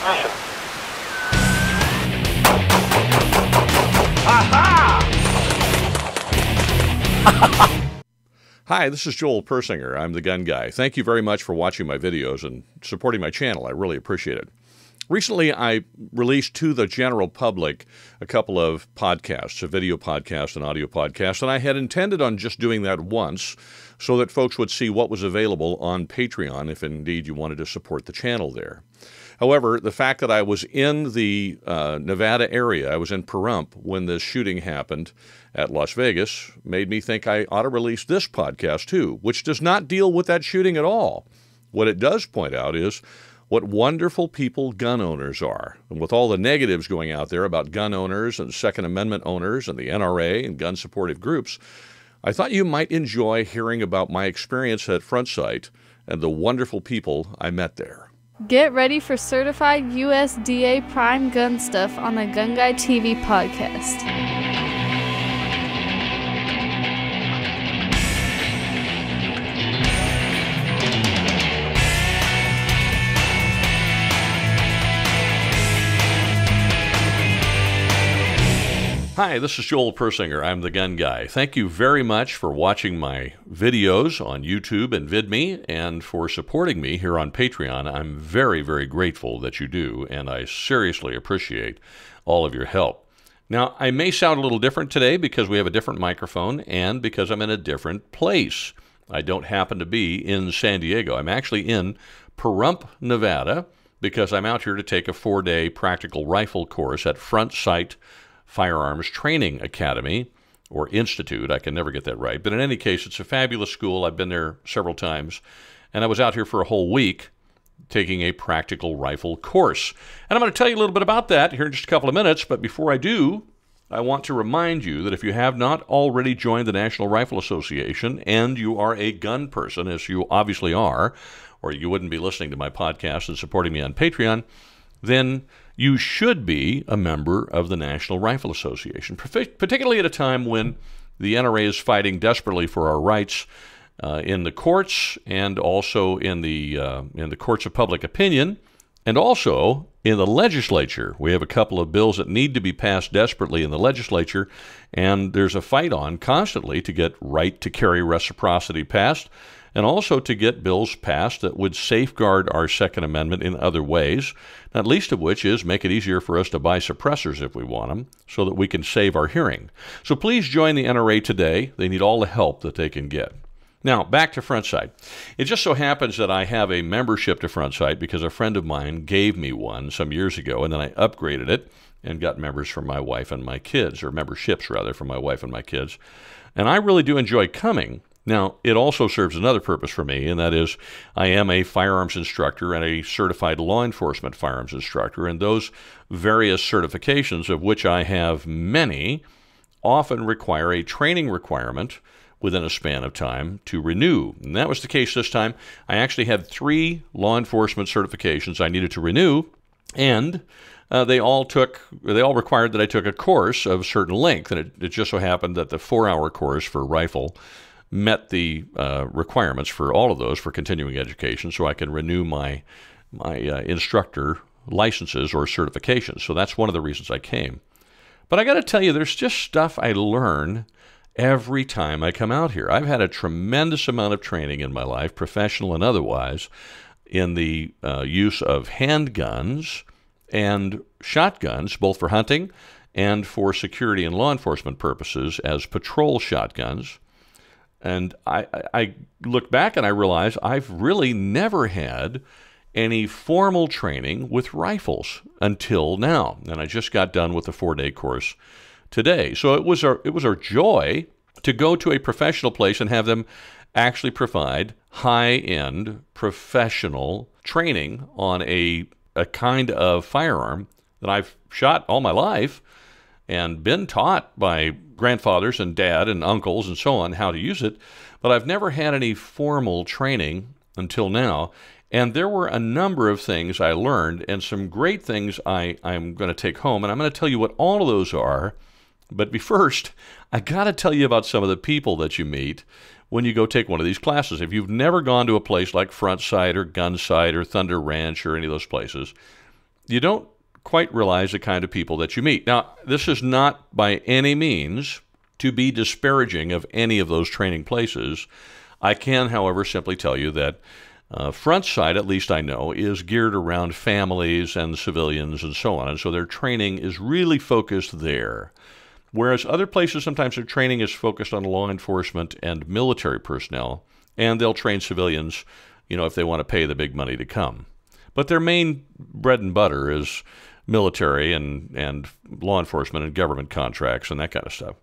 Mission. Hi, this is Joel Persinger. I'm the Gun Guy. Thank you very much for watching my videos and supporting my channel. I really appreciate it. Recently, I released to the general public a couple of podcasts, a video podcast and audio podcast, and I had intended on just doing that once so that folks would see what was available on Patreon if indeed you wanted to support the channel there. However, the fact that I was in the Nevada area, I was in Pahrump when this shooting happened at Las Vegas, made me think I ought to release this podcast too, which does not deal with that shooting at all. What it does point out is what wonderful people gun owners are. And with all the negatives going out there about gun owners and Second Amendment owners and the NRA and gun supportive groups, I thought you might enjoy hearing about my experience at Front Sight and the wonderful people I met there. Get ready for certified USDA prime gun stuff on the GunGuy TV podcast. Hi, this is Joel Persinger. I'm the Gun Guy. Thank you very much for watching my videos on YouTube and VidMe and for supporting me here on Patreon. I'm very, very grateful that you do, and I seriously appreciate all of your help. Now, I may sound a little different today because we have a different microphone and because I'm in a different place. I don't happen to be in San Diego. I'm actually in Pahrump, Nevada, because I'm out here to take a 4-day practical rifle course at Front Sight Firearms Training Academy, or Institute. I can never get that right. But in any case, it's a fabulous school. I've been there several times. And I was out here for a whole week taking a practical rifle course. And I'm going to tell you a little bit about that here in just a couple of minutes. But before I do, I want to remind you that if you have not already joined the National Rifle Association and you are a gun person, as you obviously are, or you wouldn't be listening to my podcast and supporting me on Patreon, then you should be a member of the National Rifle Association, particularly at a time when the NRA is fighting desperately for our rights in the courts and also in the courts of public opinion and also in the legislature. We have a couple of bills that need to be passed desperately in the legislature, and there's a fight on constantly to get right to carry reciprocity passed and also to get bills passed that would safeguard our Second Amendment in other ways, not least of which is make it easier for us to buy suppressors if we want them, so that we can save our hearing. So please join the NRA today. They need all the help that they can get. Now, back to Front Sight. It just so happens that I have a membership to Front Sight because a friend of mine gave me one some years ago, and then I upgraded it and got members for my wife and my kids, or memberships, rather, for my wife and my kids. And I really do enjoy coming. Now, it also serves another purpose for me, and that is I am a firearms instructor and a certified law enforcement firearms instructor, and those various certifications, of which I have many, often require a training requirement within a span of time to renew. And that was the case this time. I actually had 3 law enforcement certifications I needed to renew, and they all required that I took a course of a certain length, and it just so happened that the 4-hour course for rifle met the requirements for all of those for continuing education, so I can renew my instructor licenses or certifications. So that's one of the reasons I came. But I got to tell you, there's just stuff I learn every time I come out here. I've had a tremendous amount of training in my life, professional and otherwise, in the use of handguns and shotguns, both for hunting and for security and law enforcement purposes as patrol shotguns. And I look back and I realize I've really never had any formal training with rifles until now. And I just got done with the 4-day course today. So it was our joy to go to a professional place and have them actually provide high-end professional training on a kind of firearm that I've shot all my life and been taught by grandfathers and dad and uncles and so on how to use it, but I've never had any formal training until now. And there were a number of things I learned and some great things I'm going to take home, and I'm going to tell you what all of those are. But first, I got to tell you about some of the people that you meet when you go take one of these classes. If you've never gone to a place like Front Sight or Gun Sight or Thunder Ranch or any of those places, you don't quite realize the kind of people that you meet. Now, this is not by any means to be disparaging of any of those training places. I can, however, simply tell you that Front Sight, at least I know, is geared around families and civilians and so on, and so their training is really focused there. Whereas other places, sometimes their training is focused on law enforcement and military personnel, and they'll train civilians, if they want to pay the big money to come. But their main bread and butter is military and law enforcement and government contracts and that kind of stuff.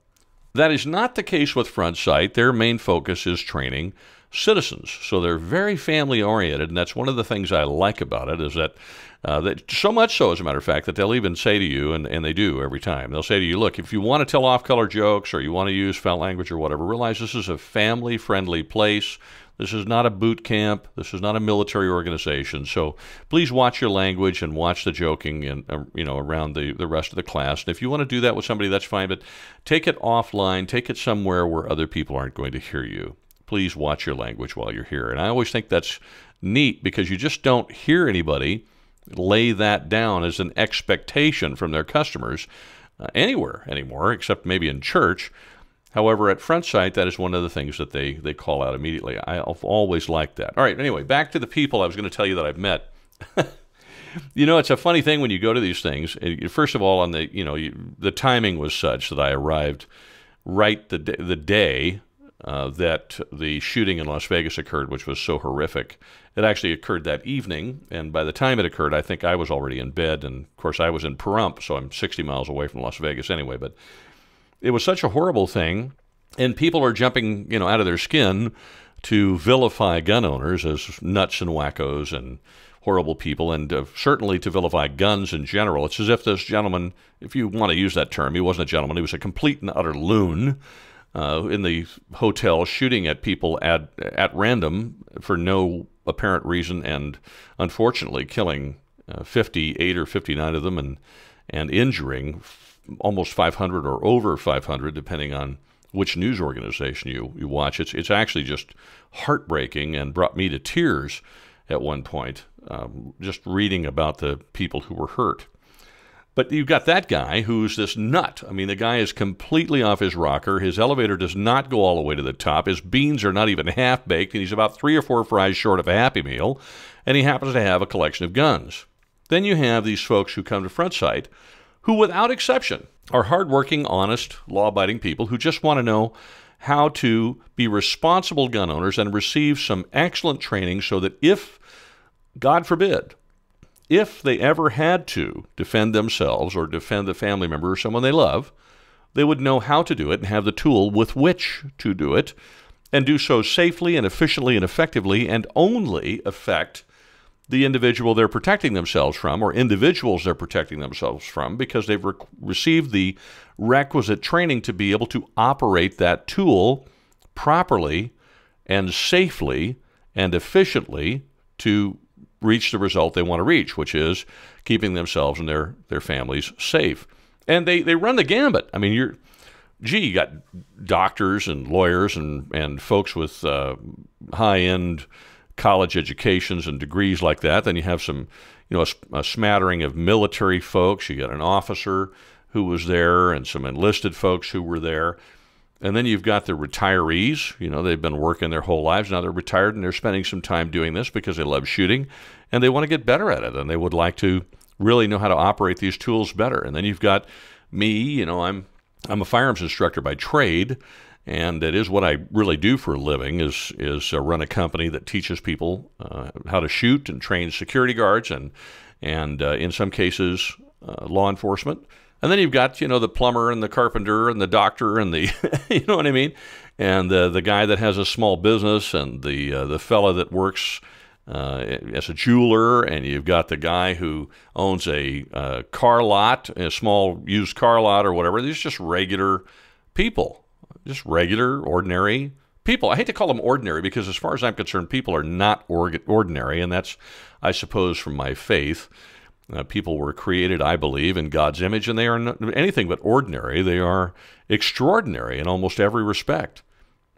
That is not the case with Front Sight. Their main focus is training citizens. So they're very family-oriented, and that's one of the things I like about it, is that so much so, as a matter of fact, that they'll even say to you, and they do every time, they'll say to you, look, if you want to tell off-color jokes or you want to use foul language or whatever, realize this is a family-friendly place. This is not a boot camp. This is not a military organization. So please watch your language and watch the joking and around the rest of the class. And if you want to do that with somebody, that's fine, but take it offline. Take it somewhere where other people aren't going to hear you. Please watch your language while you're here. And I always think that's neat, because you just don't hear anybody lay that down as an expectation from their customers anywhere anymore, except maybe in church. However, at Front Sight, that is one of the things that they call out immediately. I've always liked that. All right, anyway, back to the people I was going to tell you that I've met. It's a funny thing when you go to these things. First of all, the timing was such that I arrived right the day that the shooting in Las Vegas occurred, which was so horrific. It actually occurred that evening, and by the time it occurred, I think I was already in bed, and of course I was in Pahrump, so I'm 60 miles away from Las Vegas anyway, but it was such a horrible thing, and people are jumping, out of their skin to vilify gun owners as nuts and wackos and horrible people, and certainly to vilify guns in general. It's as if this gentleman, if you want to use that term, he wasn't a gentleman, he was a complete and utter loon in the hotel, shooting at people at random for no apparent reason, and unfortunately killing 58 or 59 of them and injuring almost 500 or over 500, depending on which news organization you watch. It's actually just heartbreaking and brought me to tears at one point, just reading about the people who were hurt. But you've got that guy who's this nut. I mean, the guy is completely off his rocker. His elevator does not go all the way to the top. His beans are not even half-baked, and he's about 3 or 4 fries short of a Happy Meal, and he happens to have a collection of guns. Then you have these folks who come to Front Sight, who, without exception, are hardworking, honest, law-abiding people who just want to know how to be responsible gun owners and receive some excellent training so that if, God forbid, if they ever had to defend themselves or defend a family member or someone they love, they would know how to do it and have the tool with which to do it, and do so safely and efficiently and effectively, and only affect the individual they're protecting themselves from, or individuals they're protecting themselves from, because they've received the requisite training to be able to operate that tool properly and safely and efficiently to reach the result they want to reach, which is keeping themselves and their families safe. And they run the gambit. I mean, you got doctors and lawyers and folks with high-end college educations and degrees like that. Then you have some, a smattering of military folks. You got an officer who was there and some enlisted folks who were there. And then you've got the retirees. They've been working their whole lives. Now they're retired, and they're spending some time doing this because they love shooting, and they want to get better at it, and they would like to really know how to operate these tools better. And then you've got me. I'm a firearms instructor by trade, and it is what I really do for a living, is run a company that teaches people how to shoot and train security guards and in some cases law enforcement. And then you've got, the plumber and the carpenter and the doctor and the, you know what I mean? And the guy that has a small business, and the fella that works as a jeweler, and you've got the guy who owns a car lot, a small used car lot or whatever. These are just regular people, just regular, ordinary people. I hate to call them ordinary, because as far as I'm concerned, people are not ordinary, and that's, I suppose, from my faith. People were created, I believe, in God's image, and they are not anything but ordinary. They are extraordinary in almost every respect.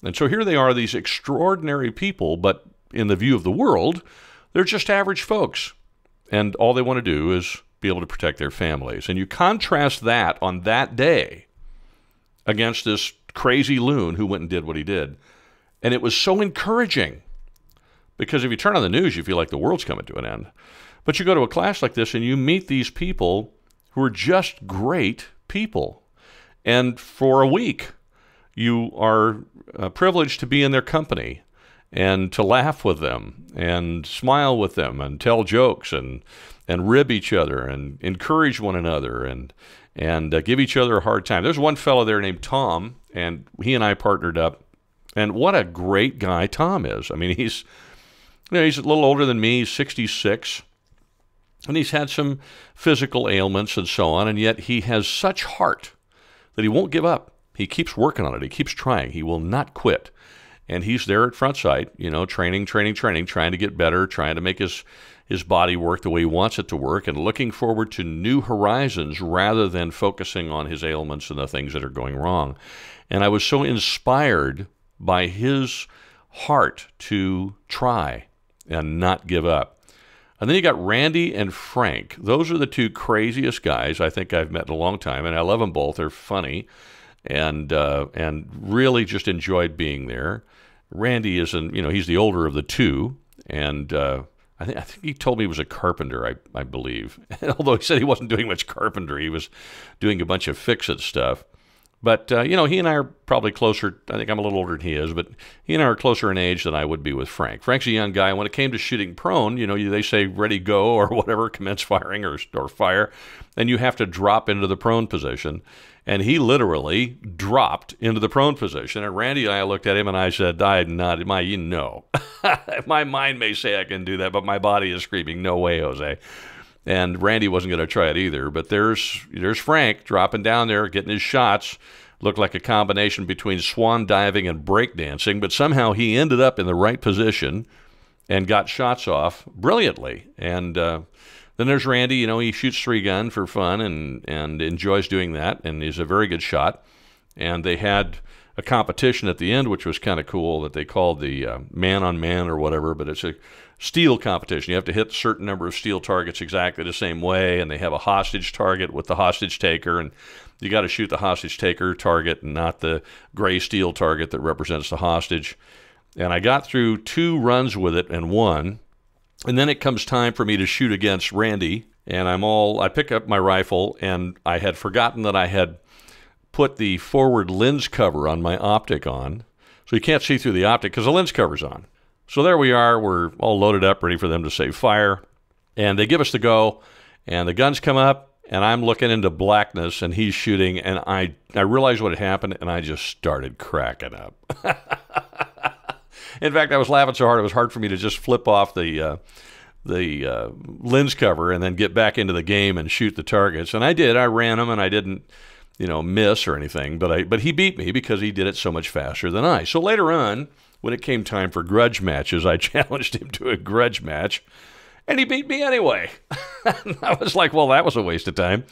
And so here they are, these extraordinary people, but in the view of the world, they're just average folks. And all they want to do is be able to protect their families. And you contrast that on that day against this crazy loon who went and did what he did. And it was so encouraging, because if you turn on the news, you feel like the world's coming to an end. But you go to a class like this and you meet these people who are just great people. And for a week, you are privileged to be in their company and to laugh with them and smile with them and tell jokes and rib each other and encourage one another and give each other a hard time. There's one fellow there named Tom, and he and I partnered up. And what a great guy Tom is. I mean, he's a little older than me. He's 66. And he's had some physical ailments and so on, and yet he has such heart that he won't give up. He keeps working on it. He keeps trying. He will not quit. And he's there at front sight, training, trying to get better, trying to make his body work the way he wants it to work, and looking forward to new horizons rather than focusing on his ailments and the things that are going wrong. And I was so inspired by his heart to try and not give up. And then you got Randy and Frank. Those are the two craziest guys I think I've met in a long time, and I love them both. They're funny, and really just enjoyed being there. Randy he's the older of the two, and I think he told me he was a carpenter, I believe. Although he said he wasn't doing much carpentry, he was doing a bunch of fix-it stuff. But, he and I are probably closer. I think I'm a little older than he is, but he and I are closer in age than I would be with Frank. Frank's a young guy. And when it came to shooting prone, they say ready, go, or whatever, commence firing or fire, and you have to drop into the prone position. And he literally dropped into the prone position. And Randy and I looked at him, and I said, my mind may say I can do that, but my body is screaming, no way, Jose. And Randy wasn't going to try it either. But there's Frank dropping down there, getting his shots. Looked like a combination between swan diving and breakdancing, but somehow he ended up in the right position and got shots off brilliantly. And then there's Randy. He shoots 3-gun for fun and enjoys doing that, and he's a very good shot. And they had a competition at the end, which was kind of cool, that they called the man-on-man or whatever, but it's a steel competition. You have to hit a certain number of steel targets exactly the same way, and they have a hostage target with the hostage taker, and you got to shoot the hostage taker target and not the gray steel target that represents the hostage. And I got through 2 runs with it and won. And then it comes time for me to shoot against Randy, and I pick up my rifle, and I had forgotten that I had put the forward lens cover on my optic on, so you can't see through the optic because the lens cover's on. So there we are. We're all loaded up, ready for them to say fire, and they give us the go, and the guns come up, and I'm looking into blackness, and he's shooting, and I realized what had happened, and I just started cracking up. In fact, I was laughing so hard it was hard for me to just flip off the lens cover and then get back into the game and shoot the targets. And I did. I ran them, and I didn't, miss or anything. But he beat me because he did it so much faster than I. So later on, when it came time for grudge matches, I challenged him to a grudge match, and he beat me anyway. I was like, well, that was a waste of time.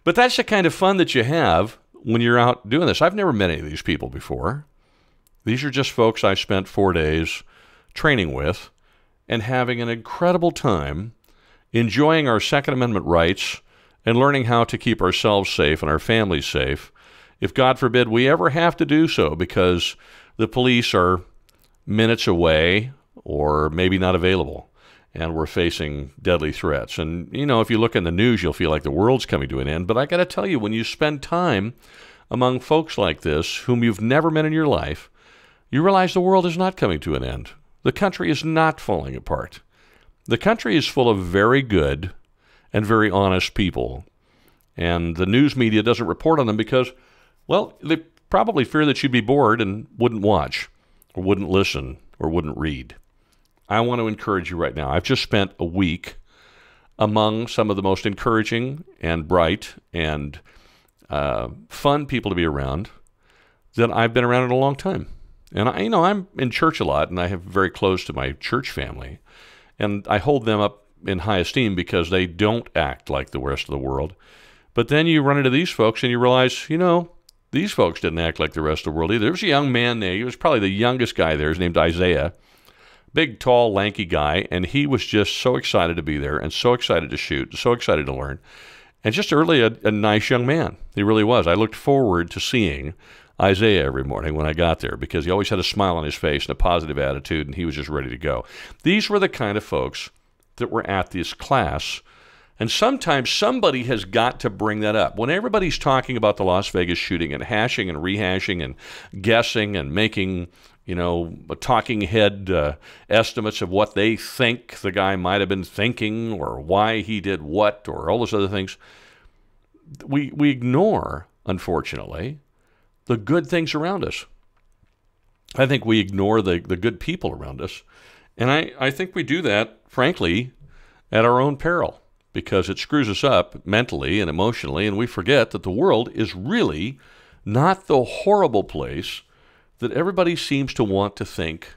But that's the kind of fun that you have when you're out doing this. I've never met any of these people before. These are just folks I spent 4 days training with and having an incredible time enjoying our Second Amendment rights and learning how to keep ourselves safe and our families safe if, God forbid, we ever have to do so because the police are minutes away or maybe not available and we're facing deadly threats. And, if you look in the news, you'll feel like the world's coming to an end. But I got to tell you, when you spend time among folks like this whom you've never met in your life, you realize the world is not coming to an end. The country is not falling apart. The country is full of very good and very honest people. And the news media doesn't report on them because, well, they probably fear that you'd be bored and wouldn't watch or wouldn't listen or wouldn't read. I want to encourage you right now. I've just spent a week among some of the most encouraging and bright and fun people to be around that I've been around in a long time. And I'm in church a lot, and I have very close to my church family, and I hold them up in high esteem because they don't act like the rest of the world. But then you run into these folks, and you realize, these folks didn't act like the rest of the world either. There was a young man there. He was probably the youngest guy there. His name's Isaiah. Big, tall, lanky guy, and he was just so excited to be there and so excited to shoot, so excited to learn, and just really a nice young man. He really was. I looked forward to seeing Isaiah every morning when I got there because he always had a smile on his face and a positive attitude, and he was just ready to go. These were the kind of folks that were at this class, and sometimes somebody has got to bring that up. When everybody's talking about the Las Vegas shooting and hashing and rehashing and guessing and making, talking head estimates of what they think the guy might have been thinking or why he did what or all those other things, we ignore, unfortunately, the good things around us. I think we ignore the good people around us. And I think we do that, frankly, at our own peril because it screws us up mentally and emotionally, and we forget that the world is really not the horrible place that everybody seems to want to think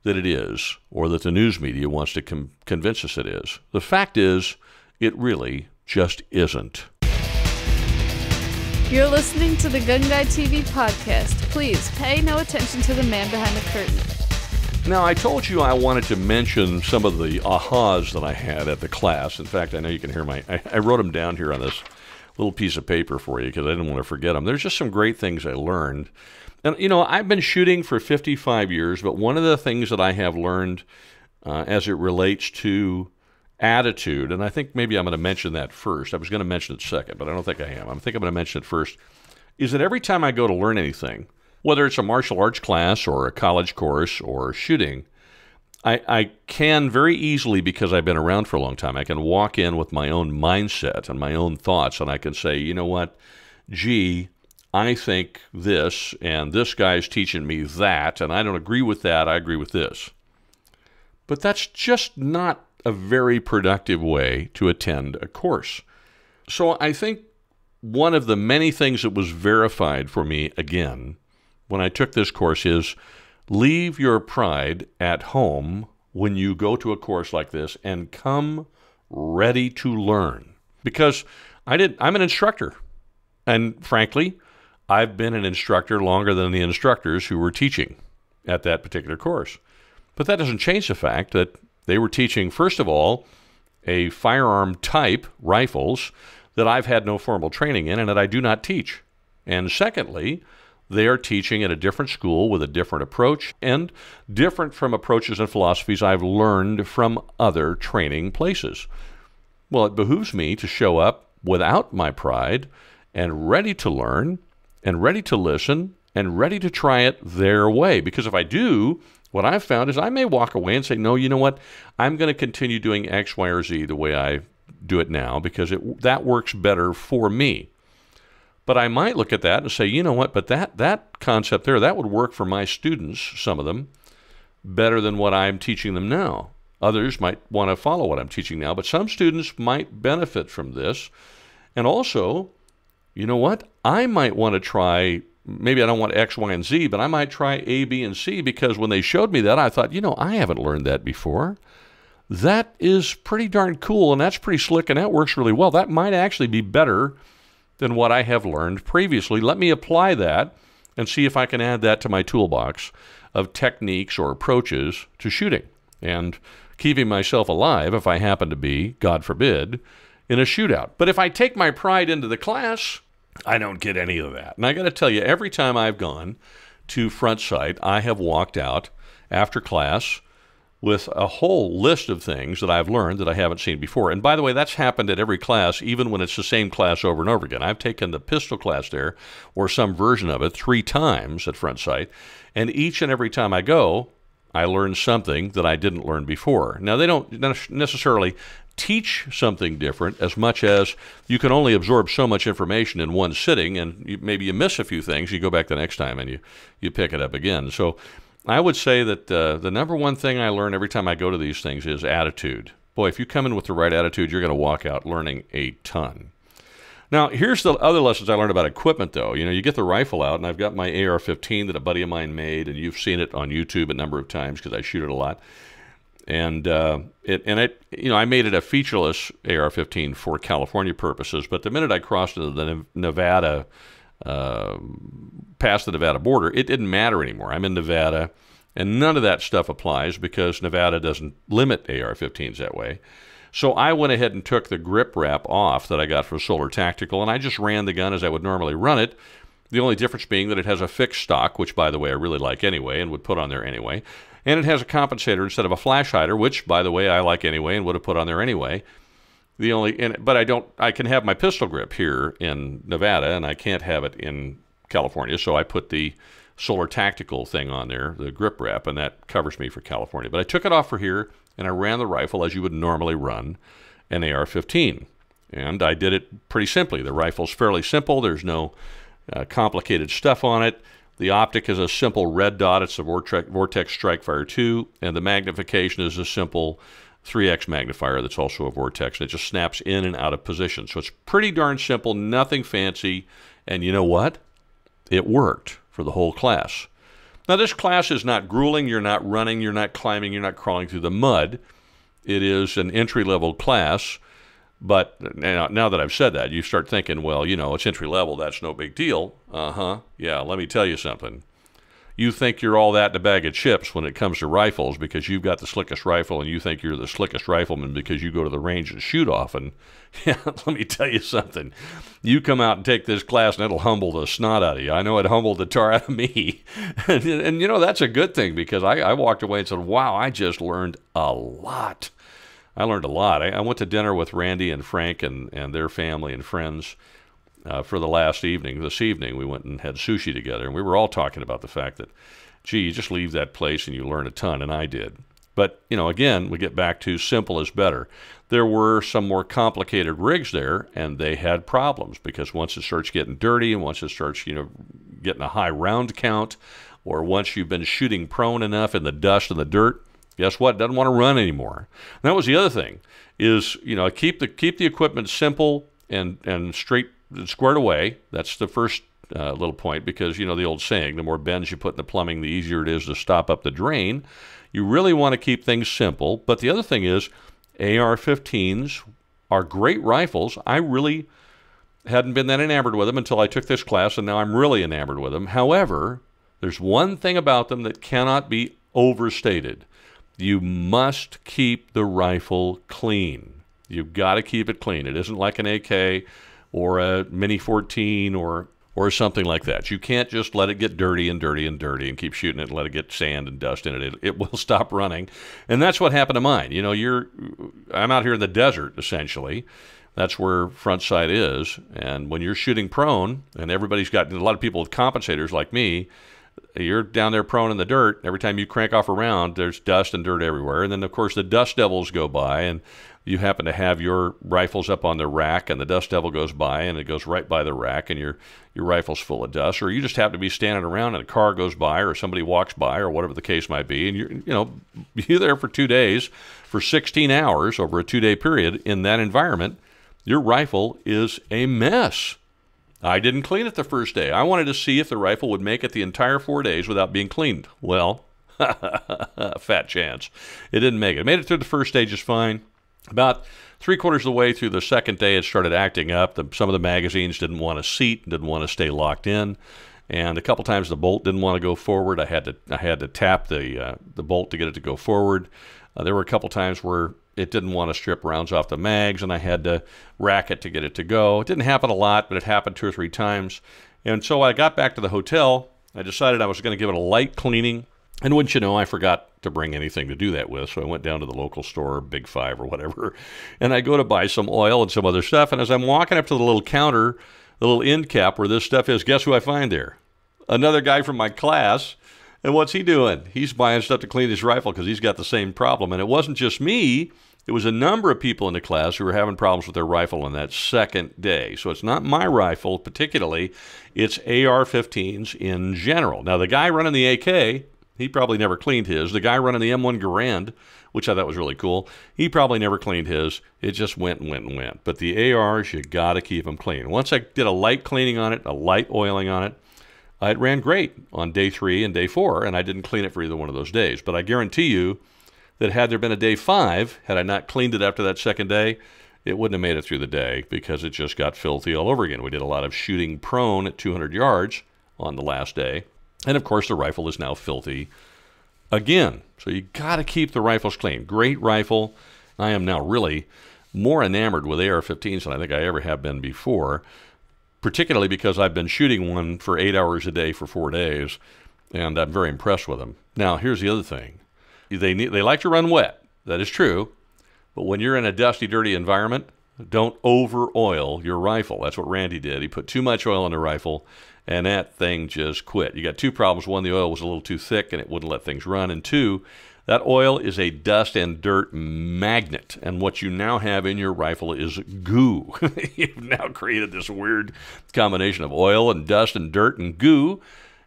that it is, or that the news media wants to convince us it is. The fact is, it really just isn't. You're listening to the GunGuy TV podcast. Please pay no attention to the man behind the curtain. Now, I told you I wanted to mention some of the ahas that I had at the class. In fact, I know you can hear I wrote them down here on this little piece of paper for you because I didn't want to forget them. There's just some great things I learned. And, I've been shooting for 55 years, but one of the things that I have learned as it relates to attitude, and I think maybe I'm going to mention that first. I was going to mention it second, but I don't think I am. I think I'm going to mention it first, is that every time I go to learn anything, whether it's a martial arts class or a college course or shooting, I can very easily, because I've been around for a long time, I can walk in with my own mindset and my own thoughts, and I can say, you know what, gee, I think this, and this guy's teaching me that, and I don't agree with that, I agree with this. But that's just not a very productive way to attend a course. So I think one of the many things that was verified for me again when I took this course is leave your pride at home when you go to a course like this and come ready to learn. Because I'm an instructor, and frankly, I've been an instructor longer than the instructors who were teaching at that particular course. But that doesn't change the fact that they were teaching, first of all, a firearm type, rifles, that I've had no formal training in and that I do not teach. And secondly, they are teaching at a different school with a different approach and different from approaches and philosophies I've learned from other training places. Well, it behooves me to show up without my pride and ready to learn and ready to listen and ready to try it their way. Because if I do, what I've found is I may walk away and say, no, you know what? I'm going to continue doing X, Y, or Z the way I do it now because that works better for me. But I might look at that and say, you know what? But that concept there, that would work for my students, some of them, better than what I'm teaching them now. Others might want to follow what I'm teaching now, but some students might benefit from this. And also, you know what? I might want to try, maybe I don't want X, Y, and Z, but I might try A, B, and C because when they showed me that, I thought, I haven't learned that before. That is pretty darn cool, and that's pretty slick, and that works really well. That might actually be better than what I have learned previously. Let me apply that and see if I can add that to my toolbox of techniques or approaches to shooting and keeping myself alive if I happen to be, God forbid, in a shootout. But if I take my pride into the class, I don't get any of that. And I got to tell you, every time I've gone to front sight, I have walked out after class with a whole list of things that I've learned that I haven't seen before. And by the way, that's happened at every class, even when it's the same class over and over again. I've taken the pistol class there, or some version of it, 3 times at front sight, and each and every time I go, I learn something that I didn't learn before. Now, they don't necessarily teach something different as much as you can only absorb so much information in one sitting, and maybe you miss a few things, you go back the next time and you pick it up again. So I would say that the number one thing I learn every time I go to these things is attitude. Boy, if you come in with the right attitude, you're going to walk out learning a ton. Now, here's the other lessons I learned about equipment, though. You get the rifle out, and I've got my AR-15 that a buddy of mine made, and you've seen it on YouTube a number of times because I shoot it a lot. And I made it a featureless AR-15 for California purposes, but the minute I crossed into the Nevada, past the Nevada border, it didn't matter anymore. I'm in Nevada. And none of that stuff applies because Nevada doesn't limit AR-15s that way. So I went ahead and took the grip wrap off that I got from Solar Tactical, and I just ran the gun as I would normally run it. The only difference being that it has a fixed stock, which, by the way, I really like anyway and would put on there anyway. And it has a compensator instead of a flash hider, which, by the way, I like anyway and would have put on there anyway. But I can have my pistol grip here in Nevada, and I can't have it in California, so I put the Solar Tactical thing on there, the grip wrap, and that covers me for California. But I took it off for here, and I ran the rifle as you would normally run an AR-15. And I did it pretty simply. The rifle's fairly simple. There's no complicated stuff on it. The optic is a simple red dot. It's a Vortex Strike-Fire 2, and the magnification is a simple 3x magnifier that's also a Vortex. It just snaps in and out of position. So it's pretty darn simple, nothing fancy, and you know what? It worked for the whole class. Now, this class is not grueling. You're not running, you're not climbing, you're not crawling through the mud. It is an entry-level class, but now that I've said that, you start thinking, well, you know, it's entry-level, that's no big deal. Yeah, let me tell you something. You think you're all that in a bag of chips when it comes to rifles because you've got the slickest rifle, and you think you're the slickest rifleman because you go to the range and shoot often. Yeah, let me tell you something. You come out and take this class, and it'll humble the snot out of you. I know it humbled the tar out of me. and you know, that's a good thing because I walked away and said, wow, I just learned a lot. I learned a lot. I went to dinner with Randy and Frank and their family and friends for the last evening. This evening, we went and had sushi together, and we were all talking about the fact that, gee, you just leave that place and you learn a ton, and I did. But, you know, again, we get back to simple is better. There were some more complicated rigs there, and they had problems because once it starts getting dirty and once it starts, you know, getting a high round count, or once you've been shooting prone enough in the dust and the dirt, guess what? It doesn't want to run anymore. And that was the other thing is, you know, keep the equipment simple and straight, squared away. That's the first little point because, you know, the old saying, the more bends you put in the plumbing, the easier it is to stop up the drain. You really want to keep things simple. But the other thing is AR-15s are great rifles. I really hadn't been that enamored with them until I took this class, and now I'm really enamored with them. However, there's one thing about them that cannot be overstated. You must keep the rifle clean. You've got to keep it clean. It isn't like an AK or a Mini 14 or something like that. You can't just let it get dirty and dirty and dirty and keep shooting it and let it get sand and dust in it. It will stop running. And that's what happened to mine. You know, I'm out here in the desert, essentially. That's where front sight is. And when you're shooting prone, and everybody's got a lot of people with compensators like me, you're down there prone in the dirt. Every time you crank off a round, there's dust and dirt everywhere. And then, of course, the dust devils go by, and you happen to have your rifles up on the rack, and the dust devil goes by, and it goes right by the rack, and your rifle's full of dust. Or you just happen to be standing around, and a car goes by, or somebody walks by, or whatever the case might be, and you're there for 2 days, for 16 hours over a 2-day period in that environment. Your rifle is a mess. I didn't clean it the first day. I wanted to see if the rifle would make it the entire 4 days without being cleaned. Well, fat chance. It didn't make it. It made it through the first day just fine. About 3/4 of the way through the second day, it started acting up. Some of the magazines didn't want to seat, didn't want to stay locked in, and a couple times the bolt didn't want to go forward. I had to tap the bolt to get it to go forward. There were a couple times where it didn't want to strip rounds off the mags, and I had to rack it to get it to go. It didn't happen a lot, but it happened 2 or 3 times. And so I got back to the hotel. I decided I was going to give it a light cleaning. And wouldn't you know, I forgot to bring anything to do that with. So I went down to the local store, Big Five or whatever, and I go to buy some oil and some other stuff. And as I'm walking up to the little counter, the little end cap where this stuff is, guess who I find there? Another guy from my class. And what's he doing? He's buying stuff to clean his rifle because he's got the same problem. And it wasn't just me. It was a number of people in the class who were having problems with their rifle on that second day. So it's not my rifle particularly. It's AR-15s in general. Now, the guy running the AK, he probably never cleaned his. The guy running the M1 Garand, which I thought was really cool, he probably never cleaned his. It just went and went and went. But the ARs, you got to keep them clean. Once I did a light cleaning on it, a light oiling on it, it ran great on day 3 and day 4, and I didn't clean it for either one of those days. But I guarantee you that had there been a day 5, had I not cleaned it after that second day, it wouldn't have made it through the day because it just got filthy all over again. We did a lot of shooting prone at 200 yards on the last day. And, of course, the rifle is now filthy again. So you got to keep the rifles clean. Great rifle. I am now really more enamored with AR-15s than I think I ever have been before, particularly because I've been shooting one for 8 hours a day for 4 days, and I'm very impressed with them. Now, here's the other thing. They like to run wet. That is true. But when you're in a dusty, dirty environment, don't over-oil your rifle. That's what Randy did. He put too much oil in the rifle, and that thing just quit. You got two problems. One, the oil was a little too thick, and it wouldn't let things run. And two, that oil is a dust and dirt magnet, and what you now have in your rifle is goo. You've now created this weird combination of oil and dust and dirt and goo,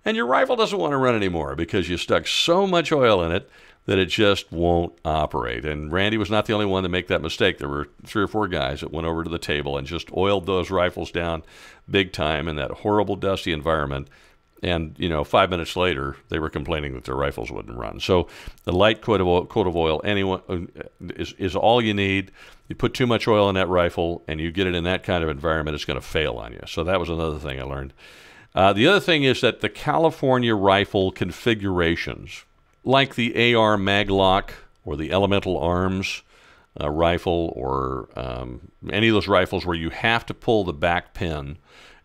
and your rifle doesn't want to run anymore because you stuck so much oil in it that it just won't operate. And Randy was not the only one to make that mistake. There were 3 or 4 guys that went over to the table and just oiled those rifles down big time in that horrible, dusty environment. And, 5 minutes later, they were complaining that their rifles wouldn't run. So the light coat of oil is all you need. You put too much oil in that rifle, and you get it in that kind of environment, it's going to fail on you. So that was another thing I learned. The other thing is that the California rifle configurations, like the AR Maglock or the Elemental Arms rifle, or any of those rifles where you have to pull the back pin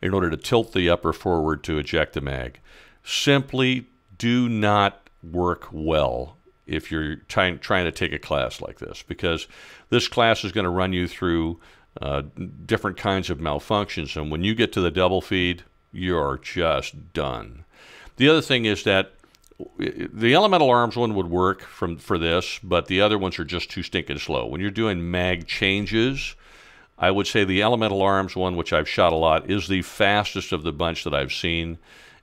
in order to tilt the upper forward to eject the mag, simply do not work well if you're trying to take a class like this, because this class is going to run you through different kinds of malfunctions, and when you get to the double feed, you're just done. The other thing is that the Elemental Arms one would work for this, but the other ones are just too stinking slow. When you're doing mag changes, I would say the Elemental Arms one, which I've shot a lot, is the fastest of the bunch that I've seen.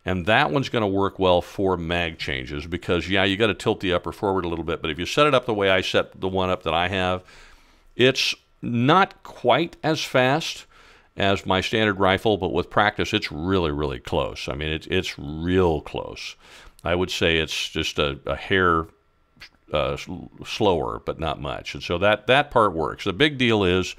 And that one's going to work well for mag changes because, yeah, you got to tilt the upper forward a little bit. But if you set it up the way I set the one up that I have, it's not quite as fast as my standard rifle, but with practice, it's really, really close. I mean, it's real close. I would say it's just a hair slower, but not much. And so that part works. The big deal is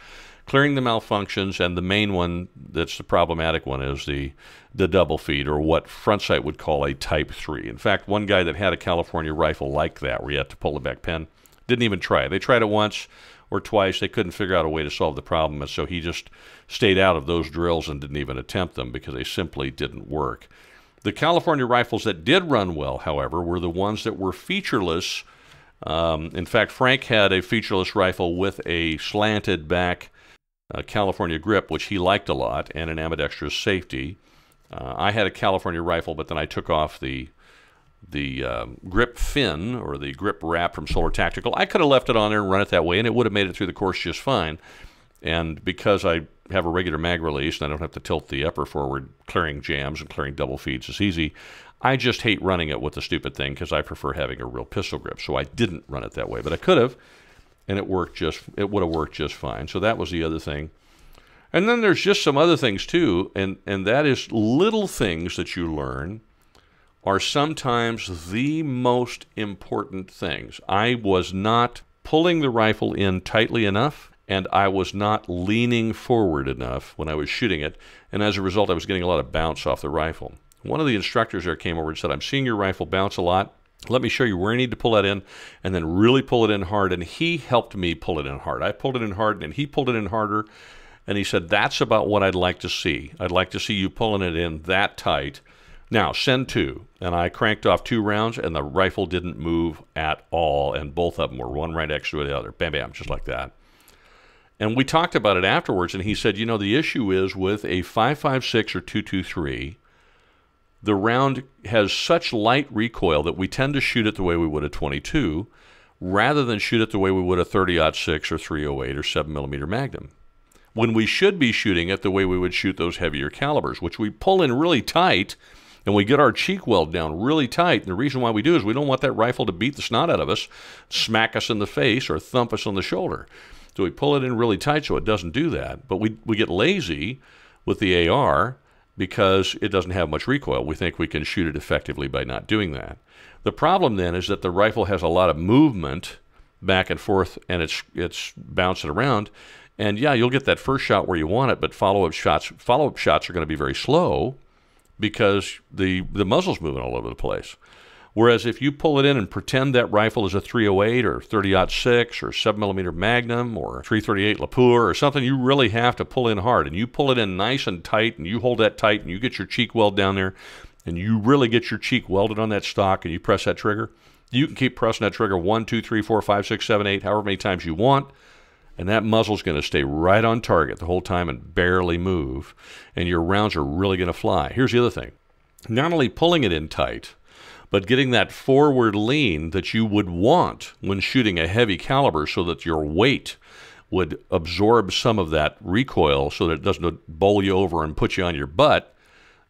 clearing the malfunctions, and the main one that's the problematic one is the double feed, or what front sight would call a Type 3. In fact, one guy that had a California rifle like that, where you have to pull the back pin, didn't even try it. They tried it once or twice. They couldn't figure out a way to solve the problem, and so he just stayed out of those drills and didn't even attempt them because they simply didn't work. The California rifles that did run well, however, were the ones that were featureless. In fact, Frank had a featureless rifle with a slanted back California grip, which he liked a lot, and an ambidextrous safety. I had a California rifle, but then I took off the grip fin, or the grip wrap from Solar Tactical. I could have left it on there and run it that way, and it would have made it through the course just fine. And because I have a regular mag release and I don't have to tilt the upper forward, clearing jams and clearing double feeds is easy, I just hate running it with the stupid thing because I prefer having a real pistol grip. So I didn't run it that way, but I could have, and it would have worked just fine. So that was the other thing. And then there's just some other things too, and that is little things that you learn are sometimes the most important things. I was not pulling the rifle in tightly enough, and I was not leaning forward enough when I was shooting it, and as a result I was getting a lot of bounce off the rifle. One of the instructors there came over and said, "I'm seeing your rifle bounce a lot. Let me show you where you need to pull that in, and then really pull it in hard." And he helped me pull it in hard. I pulled it in hard, and he pulled it in harder, and he said, "That's about what I'd like to see. I'd like to see you pulling it in that tight. Now, send 2." And I cranked off 2 rounds, and the rifle didn't move at all, and both of them were one right next to the other. Bam, bam, just like that. And we talked about it afterwards, and he said, the issue is with a 5.56 or 2.23, the round has such light recoil that we tend to shoot it the way we would a 22, rather than shoot it the way we would a 30-06 or 308 or 7mm Magnum, when we should be shooting it the way we would shoot those heavier calibers, which we pull in really tight, and we get our cheek weld down really tight. And the reason why we do is we don't want that rifle to beat the snot out of us, smack us in the face, or thump us on the shoulder. So we pull it in really tight so it doesn't do that. But we get lazy with the AR because it doesn't have much recoil. We think we can shoot it effectively by not doing that. The problem then is that the rifle has a lot of movement back and forth, and it's bouncing around. And yeah, you'll get that first shot where you want it, but follow-up shots are going to be very slow because the muzzle's moving all over the place. Whereas if you pull it in and pretend that rifle is a 308 or 30-06 or 7mm Magnum or 338 Lapua or something, you really have to pull in hard. And you pull it in nice and tight, and you hold that tight, and you get your cheek weld down there, and you really get your cheek welded on that stock, and you press that trigger. You can keep pressing that trigger 1, 2, 3, 4, 5, 6, 7, 8, however many times you want, and that muzzle's going to stay right on target the whole time and barely move, and your rounds are really going to fly. Here's the other thing. Not only pulling it in tight, but getting that forward lean that you would want when shooting a heavy caliber so that your weight would absorb some of that recoil so that it doesn't bowl you over and put you on your butt.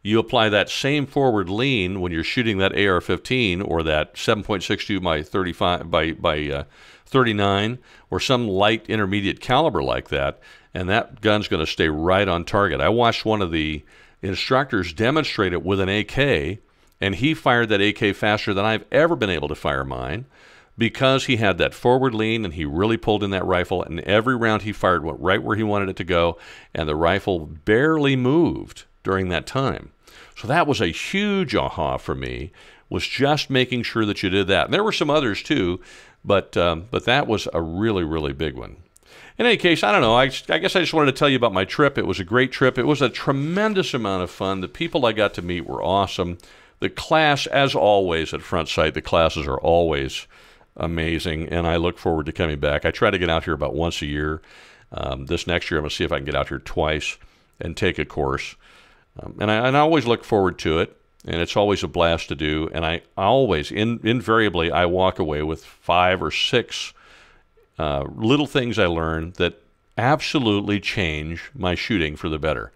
You apply that same forward lean when you're shooting that AR-15 or that 7.62 by 35 by 39 or some light intermediate caliber like that, and that gun's going to stay right on target. I watched one of the instructors demonstrate it with an AK, and he fired that AK faster than I've ever been able to fire mine because he had that forward lean and he really pulled in that rifle, and every round he fired went right where he wanted it to go, and the rifle barely moved during that time. So that was a huge aha for me, was just making sure that you did that. And there were some others too, but that was a really, really big one. In any case, I don't know, I guess I just wanted to tell you about my trip. It was a great trip. It was a tremendous amount of fun. The people I got to meet were awesome. The class, as always at Front Sight, the classes are always amazing, and I look forward to coming back. I try to get out here about once a year. This next year, I'm going to see if I can get out here twice and take a course. And I always look forward to it, and it's always a blast to do. And I always, invariably, I walk away with 5 or 6 little things I learned that absolutely change my shooting for the better.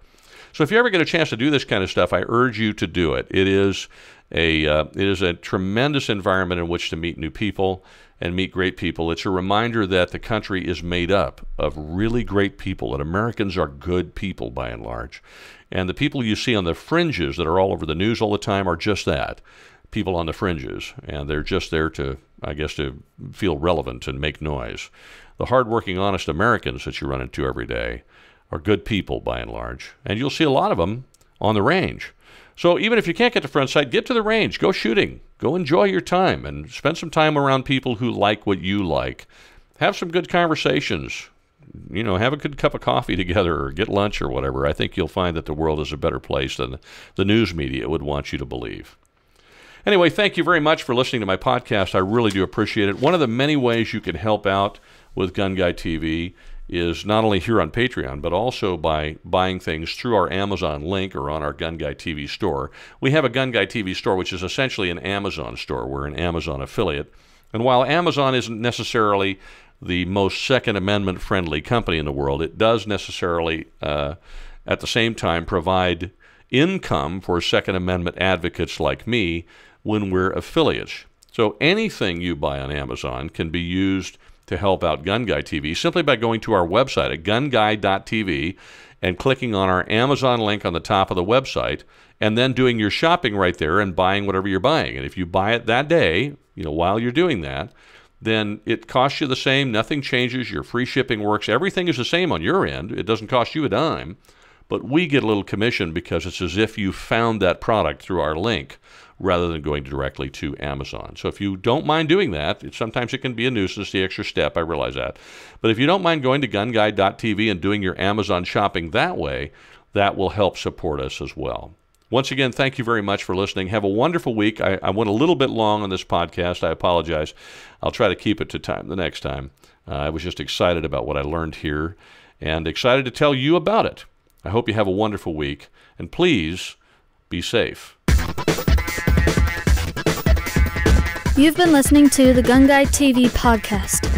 So if you ever get a chance to do this kind of stuff, I urge you to do it. It is a tremendous environment in which to meet new people and meet great people. It's a reminder that the country is made up of really great people, and Americans are good people by and large. And the people you see on the fringes that are all over the news all the time are just that, people on the fringes. And they're just there to, I guess, to feel relevant and make noise. The hardworking, honest Americans that you run into every day are good people by and large. And you'll see a lot of them on the range. So even if you can't get to Front Sight, get to the range, go shooting, go enjoy your time, and spend some time around people who like what you like. Have some good conversations. You know, have a good cup of coffee together or get lunch or whatever. I think you'll find that the world is a better place than the news media would want you to believe. Anyway, thank you very much for listening to my podcast. I really do appreciate it. One of the many ways you can help out with GunGuy TV is not only here on Patreon, but also by buying things through our Amazon link or on our GunGuy TV store. We have a GunGuy TV store, which is essentially an Amazon store. We're an Amazon affiliate. And while Amazon isn't necessarily the most Second Amendment friendly company in the world, it does necessarily, at the same time, provide income for Second Amendment advocates like me when we're affiliates. So anything you buy on Amazon can be used to help out GunGuy TV simply by going to our website at gunguy.tv and clicking on our Amazon link on the top of the website, and then doing your shopping right there and buying whatever you're buying. And if you buy it that day, while you're doing that, then it costs you the same. Nothing changes. Your free shipping works. Everything is the same on your end. It doesn't cost you a dime, but we get a little commission because it's as if you found that product through our link rather than going directly to Amazon. So if you don't mind doing that, sometimes it can be a nuisance, the extra step, I realize that. But if you don't mind going to gunguy.tv and doing your Amazon shopping that way, that will help support us as well. Once again, thank you very much for listening. Have a wonderful week. I went a little bit long on this podcast. I apologize. I'll try to keep it to time the next time. I was just excited about what I learned here and excited to tell you about it. I hope you have a wonderful week, and please be safe. You've been listening to the GunGuy TV podcast.